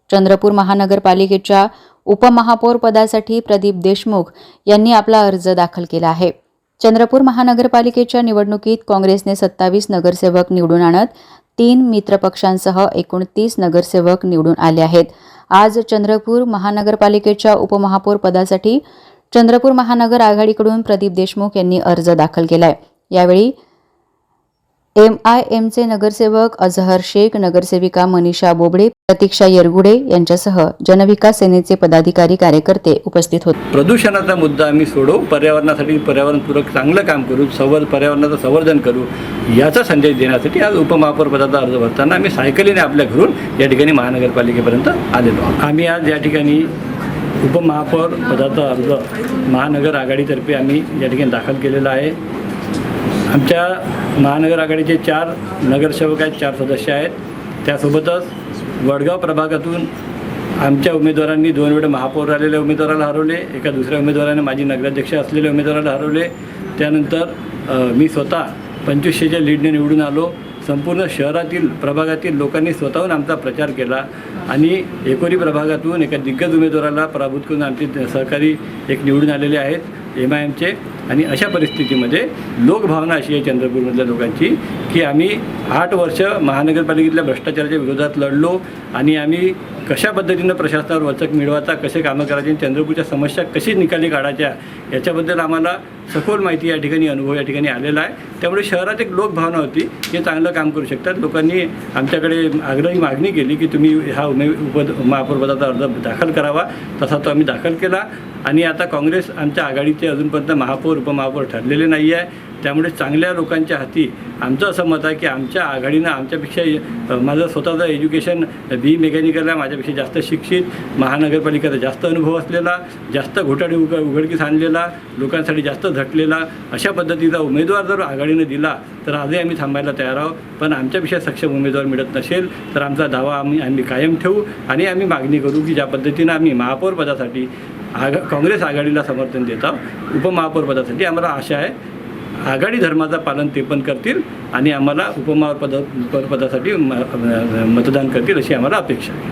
चंद्रपूर महानगरपालिकेच्या उपमहापौर पदासाठी प्रदीप देशमुख यांनी आपला अर्ज दाखल केला आहे। चंद्रपूर महानगरपालिकेच्या निवडणुकीत काँग्रेसने 27 नगरसेवक निवडून आणत 3 मित्रपक्षांसह एकूण 30 नगरसेवक निवडून आले आहेत। आज चंद्रपूर महानगरपालिकेच्या उपमहापौर पदासाठी चंद्रपूर महानगर आघाडीकडून प्रदीप देशमुख यांनी अर्ज दाखल केलाय। यावेळी MIMचे नगरसेवक अझहर शेख, नगरसेविका मनीषा बोबडे, प्रतीक्षा येरगुडे यांच्यासह जनविकास सेनेचे पदाधिकारी कार्यकर्ते उपस्थित होते। प्रदूषणाचा मुद्दा आम्ही सोडवू, पर्यावरणासाठी पर्यावरणपूरक चांगलं काम करू, पर्यावरणाचं संवर्धन करू याचा संदेश देण्यासाठी आज उपमहापौर पदाचा अर्ज भरताना आम्ही सायकलीने आपल्या घरून या ठिकाणी महानगरपालिकेपर्यंत आलेलो आहोत। आम्ही आज या ठिकाणी उपमहापौर पदाचा अर्ज महानगर आघाडीतर्फे आम्ही या ठिकाणी दाखल केलेला आहे। आमच्या महानगर आघाडीचे 4 नगरसेवक आहेत, 4 सदस्य आहेत। त्यासोबतच वडगाव प्रभागातून आमच्या उमेदवारांनी 2 वेळा महापौर आलेल्या उमेदवाराला हरवले, एका दुसऱ्या उमेदवाराने माजी नगराध्यक्ष असलेल्या उमेदवाराला हरवले। त्यानंतर मी स्वतः 2500च्या लीडने निवडून आलो। संपूर्ण शहरातील प्रभागातील लोकांनी स्वतःहून आमचा प्रचार केला आणि एकोरी प्रभागातून एका दिग्गज उमेदवाराला पराभूत करून आमचे सहकारी एक निवडून आलेले आहेत MIMचे। आणि अशा परिस्थितीमध्ये लोकभावना अशी आहे चंद्रपूरमधल्या लोकांची की आम्ही 8 वर्ष महानगरपालिकेतल्या भ्रष्टाचाराच्या विरोधात लढलो आणि आम्ही कशा पद्धतीनं प्रशासनावर वचक मिळवायचा, कसे कामं करायची, चंद्रपूरच्या समस्या कशी निकाली काढायच्या याच्याबद्दल आम्हाला सखोल माहिती या ठिकाणी, अनुभव या ठिकाणी आलेला आहे। त्यामुळे शहरात एक लोकभावना होती की चांगलं काम करू शकतात। लोकांनी आमच्याकडे आग्रही मागणी केली की तुम्ही हा महापौर पदाचा अर्ज दाखल करावा। तसा तो आम्ही दाखल केला आणि आता काँग्रेस आमच्या आघाडीचे अजूनपर्यंत महापौर उपमहापौर ठरलेले नाही आहे। त्यामुळे चांगल्या लोकांच्या हाती आमचं असं मत आहे की आमच्या आघाडीनं आमच्यापेक्षा, माझं स्वतःचं एज्युकेशन BE मेकॅनिकल आहे, माझ्यापेक्षा जास्त शिक्षित, महानगरपालिकेचा जास्त अनुभव असलेला, जास्त घोटाळे उघडकीस आणलेला, लोकांसाठी जास्त झटलेला अशा पद्धतीचा उमेदवार जर आघाडीनं दिला तर आजही आम्ही थांबायला तयार आहोत। पण आमच्यापेक्षा सक्षम उमेदवार मिळत नसेल तर आमचा दावा आम्ही कायम ठेवू आणि आम्ही मागणी करू की ज्या पद्धतीनं आम्ही महापौर पदासाठी काँग्रेस आघाडीला समर्थन देत आहोत, उपमहापौर पदासाठी आम्हाला आशा आहे आघाडी धर्माचं पालन ते पण करतील आणि आम्हाला उपमहापौर पदासाठी मतदान करतील अशी आम्हाला अपेक्षा आहे।